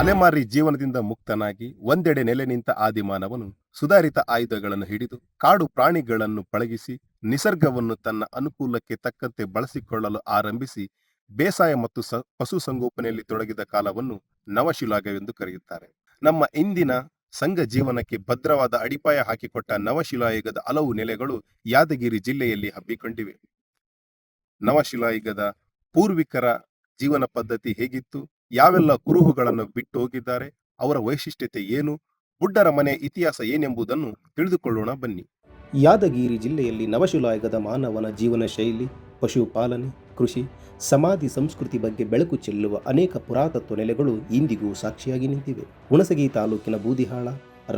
ಅಲೆಮಾರಿ ಜೀವನದಿಂದ ಮುಕ್ತನಾಗಿ ಒಂದೆಡೆ ನೆಲೆ ನಿಂತ ಆದಿಮಾನವನು ಸುಧಾರಿತ ಆಯುಧಗಳನ್ನು ಹಿಡಿದು ಕಾಡು ಪ್ರಾಣಿಗಳನ್ನು ಪಳಗಿಸಿ ನಿಸರ್ಗವನ್ನು ತನ್ನ ಅನುಕೂಲಕ್ಕೆ ತಕ್ಕಂತೆ ಬಳಸಿಕೊಳ್ಳಲು ಆರಂಭಿಸಿ ಬೇಸಾಯ ಮತ್ತು ಪಶುಸಂಗೋಪನೆಯಲ್ಲಿ ತೊಡಗಿದ ಕಾಲವನ್ನು ನವಶಿಲಾಯುಗವೆಂದು ಕರೆಯುತ್ತಾರೆ. ನಮ್ಮ ಇಂದಿನ ಸಂಘ ಜೀವನಕ್ಕೆ ಭದ್ರವಾದ ಅಡಿಪಾಯ ಹಾಕಿಕೊಟ್ಟ ನವಶಿಲಾಯುಗದ ಹಲವು ನೆಲೆಗಳು ಯಾದಗಿರಿ ಜಿಲ್ಲೆಯಲ್ಲಿ ಹಬ್ಬಿಕೊಂಡಿವೆ. ನವಶಿಲಾಯುಗದ ಪೂರ್ವಿಕರ ಜೀವನ ಪದ್ಧತಿ ಹೇಗಿತ್ತು, ಯಾವೆಲ್ಲ ಕುರುಹುಗಳನ್ನು ಬಿಟ್ಟು ಹೋಗಿದ್ದಾರೆ, ಅವರ ವೈಶಿಷ್ಟ್ಯತೆ ಏನು, ಬುಡ್ಡರ ಮನೆ ಇತಿಹಾಸ ಏನೆಂಬುದನ್ನು ತಿಳಿದುಕೊಳ್ಳೋಣ ಬನ್ನಿ. ಯಾದಗಿರಿ ಜಿಲ್ಲೆಯಲ್ಲಿ ನವಶಿಲಾಯುಗದ ಮಾನವನ ಜೀವನ ಶೈಲಿ, ಪಶುಪಾಲನೆ, ಕೃಷಿ, ಸಮಾಧಿ ಸಂಸ್ಕೃತಿ ಬಗ್ಗೆ ಬೆಳಕು ಚೆಲ್ಲುವ ಅನೇಕ ಪುರಾತತ್ವ ನೆಲೆಗಳು ಇಂದಿಗೂ ಸಾಕ್ಷಿಯಾಗಿ ನಿಂತಿವೆ. ಹುಣಸಗಿ ತಾಲೂಕಿನ ಬೂದಿಹಾಳ,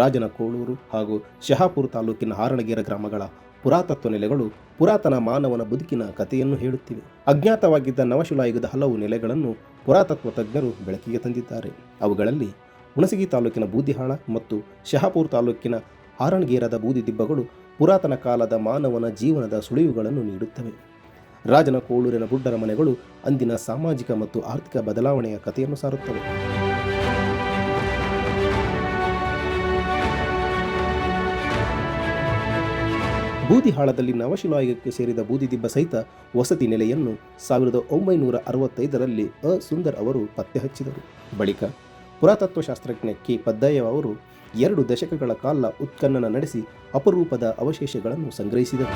ರಾಜನಕೋಳೂರು ಹಾಗೂ ಶಹಾಪುರ ತಾಲೂಕಿನ ಹಾರಣಗೇರ ಗ್ರಾಮಗಳ ಪುರಾತತ್ವ ನೆಲೆಗಳು ಪುರಾತನ ಮಾನವನ ಬದುಕಿನ ಕಥೆಯನ್ನು ಹೇಳುತ್ತಿವೆ. ಅಜ್ಞಾತವಾಗಿದ್ದ ನವಶಿಲಾಯುಗದ ಹಲವು ನೆಲೆಗಳನ್ನು ಪುರಾತತ್ವ ತಜ್ಞರು ಬೆಳಕಿಗೆ ತಂದಿದ್ದಾರೆ. ಅವುಗಳಲ್ಲಿ ಹುಣಸಗಿ ತಾಲೂಕಿನ ಬೂದಿಹಾಳ ಮತ್ತು ಶಹಾಪುರ ತಾಲೂಕಿನ ಹಾರಣಗೇರದ ಬೂದಿದಿಬ್ಬಗಳು ಪುರಾತನ ಕಾಲದ ಮಾನವನ ಜೀವನದ ಸುಳಿವುಗಳನ್ನು ನೀಡುತ್ತವೆ. ರಾಜನಕೋಳೂರಿನ ಬುಡ್ಡರ ಮನೆಗಳು ಅಂದಿನ ಸಾಮಾಜಿಕ ಮತ್ತು ಆರ್ಥಿಕ ಬದಲಾವಣೆಯ ಕಥೆಯನ್ನು ಸಾರುತ್ತವೆ. ಬೂದಿಹಾಳದಲ್ಲಿ ನವಶಿಲಾಯುಗಕ್ಕೆ ಸೇರಿದ ಬೂದಿದಿಬ್ಬ ಸಹಿತ ವಸತಿ ನೆಲೆಯನ್ನು 1965ರಲ್ಲಿ ಸುಂದರ್ ಅವರು ಪತ್ತೆ ಹಚ್ಚಿದರು. ಬಳಿಕ ಪುರಾತತ್ವಶಾಸ್ತ್ರಜ್ಞ ಕೆ ಪದ್ದಯ್ಯ ಅವರು 2 ದಶಕಗಳ ಕಾಲ ಉತ್ಖನನ ನಡೆಸಿ ಅಪರೂಪದ ಅವಶೇಷಗಳನ್ನು ಸಂಗ್ರಹಿಸಿದರು.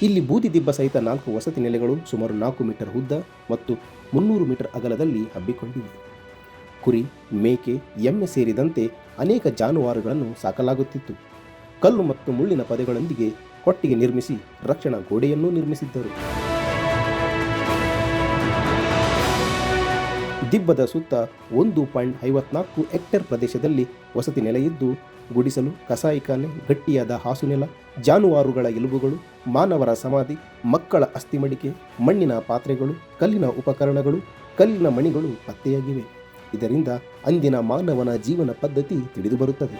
ಇಲ್ಲಿ ಬೂದಿದಿಬ್ಬ ಸಹಿತ 4 ವಸತಿ ನೆಲೆಗಳು ಸುಮಾರು 4 ಮೀಟರ್ ಉದ್ದ ಮತ್ತು 300 ಮೀಟರ್ ಅಗಲದಲ್ಲಿ ಹಬ್ಬಿಕೊಂಡಿವೆ. ಕುರಿ, ಮೇಕೆ, ಎಮ್ಮೆ ಸೇರಿದಂತೆ ಅನೇಕ ಜಾನುವಾರುಗಳನ್ನು ಸಾಕಲಾಗುತ್ತಿತ್ತು. ಕಲ್ಲು ಮತ್ತು ಮುಳ್ಳಿನ ಪದೆಗಳೊಂದಿಗೆ ಕೊಟ್ಟಿಗೆ ನಿರ್ಮಿಸಿ ರಕ್ಷಣಾ ಗೋಡೆಯನ್ನೂ ನಿರ್ಮಿಸಿದ್ದರು. ದಿಬ್ಬದ ಸುತ್ತ 1.54 ಹೆಕ್ಟೇರ್ ಪ್ರದೇಶದಲ್ಲಿ ವಸತಿ ನೆಲೆಯಿದ್ದು ಗುಡಿಸಲು, ಕಸಾಯಿಖಾನೆ, ಗಟ್ಟಿಯಾದ ಹಾಸುನೆಲ, ಜಾನುವಾರುಗಳ ಎಲುಬುಗಳು, ಮಾನವರ ಸಮಾಧಿ, ಮಕ್ಕಳ ಅಸ್ಥಿಮಡಿಕೆ, ಮಣ್ಣಿನ ಪಾತ್ರೆಗಳು, ಕಲ್ಲಿನ ಉಪಕರಣಗಳು, ಕಲ್ಲಿನ ಮಣಿಗಳು ಪತ್ತೆಯಾಗಿವೆ. ಇದರಿಂದ ಅಂದಿನ ಮಾನವನ ಜೀವನ ಪದ್ಧತಿ ತಿಳಿದುಬರುತ್ತದೆ.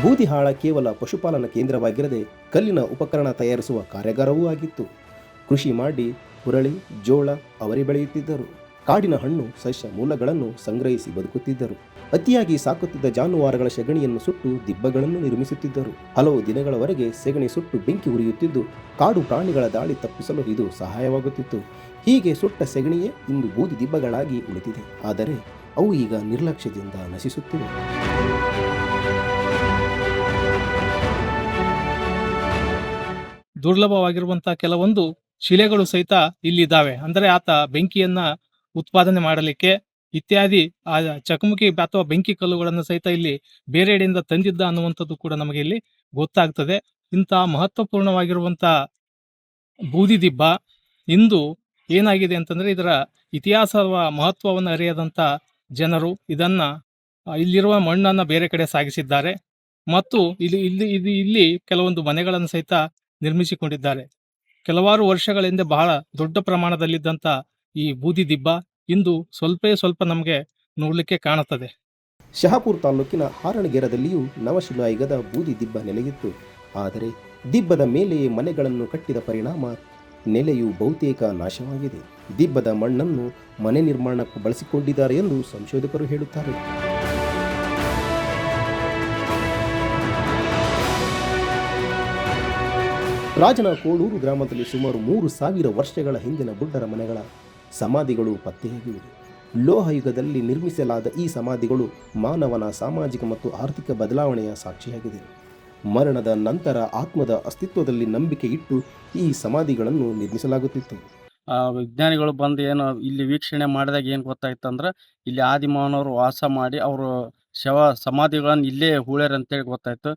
ಬೂದಿಹಾಳ ಕೇವಲ ಪಶುಪಾಲನಾ ಕೇಂದ್ರವಾಗಿರದೆ ಕಲ್ಲಿನ ಉಪಕರಣ ತಯಾರಿಸುವ ಕಾರ್ಯಾಗಾರವೂ ಆಗಿತ್ತು. ಕೃಷಿ ಮಾಡಿ ಹುರಳಿ, ಜೋಳ, ಅವರೆ ಬೆಳೆಯುತ್ತಿದ್ದರು. ಕಾಡಿನ ಹಣ್ಣು, ಸಸ್ಯ ಮೂಲಗಳನ್ನು ಸಂಗ್ರಹಿಸಿ ಬದುಕುತ್ತಿದ್ದರು. ಅತಿಯಾಗಿ ಸಾಕುತ್ತಿದ್ದ ಜಾನುವಾರುಗಳ ಸೆಗಣಿಯನ್ನು ಸುಟ್ಟು ದಿಬ್ಬಗಳನ್ನು ನಿರ್ಮಿಸುತ್ತಿದ್ದರು. ಹಲವು ದಿನಗಳವರೆಗೆ ಸೆಗಣಿ ಸುಟ್ಟು ಬೆಂಕಿ ಉರಿಯುತ್ತಿದ್ದು ಕಾಡು ಪ್ರಾಣಿಗಳ ದಾಳಿ ತಪ್ಪಿಸಲು ಇದು ಸಹಾಯವಾಗುತ್ತಿತ್ತು. ಹೀಗೆ ಸುಟ್ಟ ಸೆಗಣಿಯೇ ಇಂದು ಬೂದಿ ದಿಬ್ಬಗಳಾಗಿ ಉಳಿದಿದೆ. ಆದರೆ ಅವು ಈಗ ನಿರ್ಲಕ್ಷ್ಯದಿಂದ ನಶಿಸುತ್ತಿವೆ. ದುರ್ಲಭವಾಗಿರುವಂತಹ ಕೆಲವೊಂದು ಶಿಲೆಗಳು ಸಹಿತ ಇಲ್ಲಿದ್ದಾವೆ. ಅಂದರೆ ಆತ ಬೆಂಕಿಯನ್ನ ಉತ್ಪಾದನೆ ಮಾಡಲಿಕ್ಕೆ ಇತ್ಯಾದಿ ಆ ಚಕಮಕಿ ಅಥವಾ ಬೆಂಕಿ ಕಲ್ಲುಗಳನ್ನು ಸಹಿತ ಇಲ್ಲಿ ಬೇರೆಡೆಯಿಂದ ತಂದಿದ್ದ ಅನ್ನುವಂಥದ್ದು ಕೂಡ ನಮಗೆ ಇಲ್ಲಿ ಗೊತ್ತಾಗ್ತದೆ. ಇಂತಹ ಮಹತ್ವಪೂರ್ಣವಾಗಿರುವಂತಹ ಬೂದಿದಿಬ್ಬ ಇಂದು ಏನಾಗಿದೆ ಅಂತಂದ್ರೆ ಇದರ ಇತಿಹಾಸದ ಮಹತ್ವವನ್ನು ಅರಿಯದಂತ ಜನರು ಇದನ್ನ ಇಲ್ಲಿರುವ ಮಣ್ಣನ್ನು ಬೇರೆ ಕಡೆ ಸಾಗಿಸಿದ್ದಾರೆ ಮತ್ತು ಇಲ್ಲಿ ಕೆಲವೊಂದು ಮನೆಗಳನ್ನು ಸಹಿತ ನಿರ್ಮಿಸಿಕೊಂಡಿದ್ದಾರೆ. ಕೆಲವಾರು ವರ್ಷಗಳ ಹಿಂದೆ ಬಹಳ ದೊಡ್ಡ ಪ್ರಮಾಣದಲ್ಲಿದ್ದಂಥ ಈ ಬೂದಿದಿಬ್ಬ ಇಂದು ಸ್ವಲ್ಪ ನಮಗೆ ನೋಡಲಿಕ್ಕೆ ಕಾಣುತ್ತದೆ. ಶಹಾಪುರ ತಾಲೂಕಿನ ಹಾರಣಗೇರದಲ್ಲಿಯೂ ನವಶಿಲಾಯುಗದ ಬೂದಿದಿಬ್ಬ ನೆಲೆಯಿತ್ತು. ಆದರೆ ದಿಬ್ಬದ ಮೇಲೆಯೇ ಮನೆಗಳನ್ನು ಕಟ್ಟಿದ ಪರಿಣಾಮ ನೆಲೆಯು ಬಹುತೇಕ ನಾಶವಾಗಿದೆ. ದಿಬ್ಬದ ಮಣ್ಣನ್ನು ಮನೆ ನಿರ್ಮಾಣಕ್ಕೂ ಬಳಸಿಕೊಂಡಿದ್ದಾರೆ ಎಂದು ಸಂಶೋಧಕರು ಹೇಳುತ್ತಾರೆ. ರಾಜನಕೋಳೂರು ಗ್ರಾಮದಲ್ಲಿ ಸುಮಾರು 3,000 ವರ್ಷಗಳ ಹಿಂದಿನ ಬುಡ್ಡರ ಮನೆಗಳ ಸಮಾಧಿಗಳು ಪತ್ತೆಯಾಗಿವೆ. ಲೋಹಯುಗದಲ್ಲಿ ನಿರ್ಮಿಸಲಾದ ಈ ಸಮಾಧಿಗಳು ಮಾನವನ ಸಾಮಾಜಿಕ ಮತ್ತು ಆರ್ಥಿಕ ಬದಲಾವಣೆಯ ಸಾಕ್ಷಿಯಾಗಿದೆ. ಮರಣದ ನಂತರ ಆತ್ಮದ ಅಸ್ತಿತ್ವದಲ್ಲಿ ನಂಬಿಕೆ ಇಟ್ಟು ಈ ಸಮಾಧಿಗಳನ್ನು ನಿರ್ಮಿಸಲಾಗುತ್ತಿತ್ತು. ವಿಜ್ಞಾನಿಗಳು ಬಂದು ಏನು ಇಲ್ಲಿ ವೀಕ್ಷಣೆ ಮಾಡಿದಾಗ ಏನು ಗೊತ್ತಾಯ್ತು ಅಂದ್ರೆ ಇಲ್ಲಿ ಆದಿಮಾನವರು ವಾಸ ಮಾಡಿ ಅವರು ಸಮಾಧಿಗಳನ್ನು ಇಲ್ಲೇ ಹೂಳ್ಯಾರ ಅಂತೇಳಿ ಗೊತ್ತಾಯ್ತು.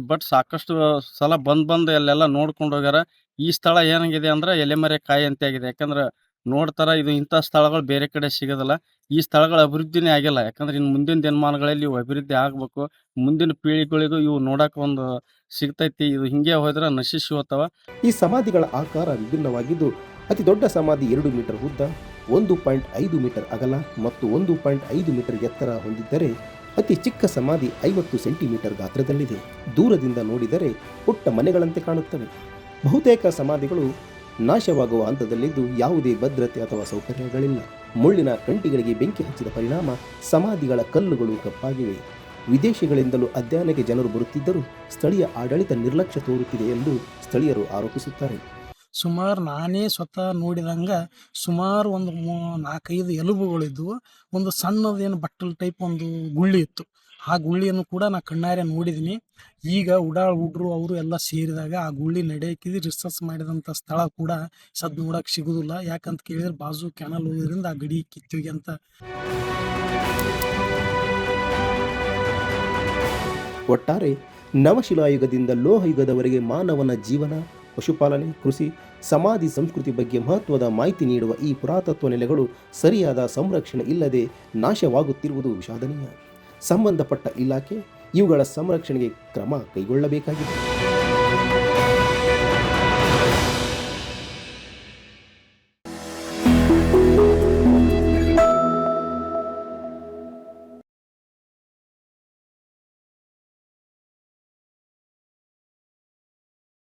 ಬಟ್ ಸಾಕಷ್ಟು ಸಲ ಬಂದು ಅಲ್ಲೆಲ್ಲ ನೋಡ್ಕೊಂಡು ಹೋಗ್ಯಾರ. ಈ ಸ್ಥಳ ಏನಾಗಿದೆ ಅಂದ್ರೆ ಎಲೆಮರೆ ಕಾಯಿ ಅಂತ ಆಗಿದೆ. ಯಾಕಂದ್ರೆ ನೋಡ್ತಾರ ಇದು ಇಂಥ ಸ್ಥಳಗಳು ಬೇರೆ ಕಡೆ ಸಿಗೋದಿಲ್ಲ. ಈ ಸ್ಥಳಗಳ ಅಭಿವೃದ್ಧಿನೇ ಆಗಿಲ್ಲ. ಯಾಕಂದ್ರೆ ಇನ್ನು ಮುಂದಿನ ದಿನಮಾನಗಳಲ್ಲಿ ಇವು ಅಭಿವೃದ್ಧಿ ಆಗಬೇಕು. ಮುಂದಿನ ಪೀಳಿಗೆಗಳಿಗೂ ಇವು ನೋಡಕ್ಕೆ ಒಂದು ಸಿಗ್ತೈತಿ. ಇದು ಹಿಂಗೆ ಹೋದ್ರೆ ನಶಿಸಿ ಹೋಗ್ತಾವ. ಈ ಸಮಾಧಿಗಳ ಆಕಾರ ವಿಭಿನ್ನವಾಗಿದ್ದು ಅತಿ ದೊಡ್ಡ ಸಮಾಧಿ 2 ಮೀಟರ್ ಉದ್ದ, 1.5 ಮೀಟರ್ ಅಗಲ ಮತ್ತು 1.5 ಮೀಟರ್ ಎತ್ತರ ಹೊಂದಿದ್ದರೆ ಅತಿ ಚಿಕ್ಕ ಸಮಾಧಿ 50 ಸೆಂಟಿಮೀಟರ್ ಗಾತ್ರದಲ್ಲಿದೆ. ದೂರದಿಂದ ನೋಡಿದರೆ ಪುಟ್ಟ ಮನೆಗಳಂತೆ ಕಾಣುತ್ತವೆ. ಬಹುತೇಕ ಸಮಾಧಿಗಳು ನಾಶವಾಗುವ ಹಂತದಲ್ಲಿದ್ದು ಯಾವುದೇ ಭದ್ರತೆ ಅಥವಾ ಸೌಕರ್ಯಗಳಿಲ್ಲ. ಮುಳ್ಳಿನ ಕಂಟಿಗಳಿಗೆ ಬೆಂಕಿ ಹಚ್ಚಿದ ಪರಿಣಾಮ ಸಮಾಧಿಗಳ ಕಲ್ಲುಗಳು ಕಪ್ಪಾಗಿವೆ. ವಿದೇಶಗಳಿಂದಲೂ ಅಧ್ಯಯನಕ್ಕೆ ಜನರು ಬರುತ್ತಿದ್ದರೂ ಸ್ಥಳೀಯ ಆಡಳಿತ ನಿರ್ಲಕ್ಷ್ಯ ತೋರುತ್ತಿದೆ ಎಂದು ಸ್ಥಳೀಯರು ಆರೋಪಿಸುತ್ತಾರೆ. ಸುಮಾರು ನಾನೇ ಸ್ವತಃ ನೋಡಿದಂಗೆ ಸುಮಾರು ಒಂದು 4-5 ಎಲುಬುಗಳಿದ್ವು. ಒಂದು ಸಣ್ಣದೇನು ಬಟ್ಟಲ್ ಟೈಪ್ ಒಂದು ಗುಳ್ಳಿ ಇತ್ತು. ಆ ಗುಳ್ಳಿಯನ್ನು ಕೂಡ ನಾ ಕಣ್ಣಾರೆ ನೋಡಿದ್ದೀನಿ. ಈಗ ಹುಡ್ರು ಅವರು ಎಲ್ಲ ಸೇರಿದಾಗ ಆ ಗುಳ್ಳಿ ನಡೆಯಕ್ಕೆ ರಿಸರ್ಚ್ ಮಾಡಿದಂಥ ಸ್ಥಳ ಕೂಡ ಸದ್ ನೋಡಕ್ಕೆ ಸಿಗೋದಿಲ್ಲ. ಯಾಕಂತ ಕೇಳಿದ್ರೆ ಬಾಜು ಕ್ಯಾನಲ್ ಹೋಗೋದ್ರಿಂದ ಆ ಗಡಿ ಕಿತ್ತೋಗಿ ಅಂತ. ಒಟ್ಟಾರೆ ನವಶಿಲಾಯುಗದಿಂದ ಲೋಹಯುಗದವರೆಗೆ ಮಾನವನ ಜೀವನ, ಪಶುಪಾಲನೆ, ಕೃಷಿ, ಸಮಾಧಿ ಸಂಸ್ಕೃತಿ ಬಗ್ಗೆ ಮಹತ್ವದ ಮಾಹಿತಿ ನೀಡುವ ಈ ಪುರಾತತ್ವ ನೆಲೆಗಳು ಸರಿಯಾದ ಸಂರಕ್ಷಣೆ ಇಲ್ಲದೆ ನಾಶವಾಗುತ್ತಿರುವುದು ವಿಷಾದನೀಯ. ಸಂಬಂಧಪಟ್ಟ ಇಲಾಖೆ ಇವುಗಳ ಸಂರಕ್ಷಣೆಗೆ ಕ್ರಮ ಕೈಗೊಳ್ಳಬೇಕಾಗಿದೆ.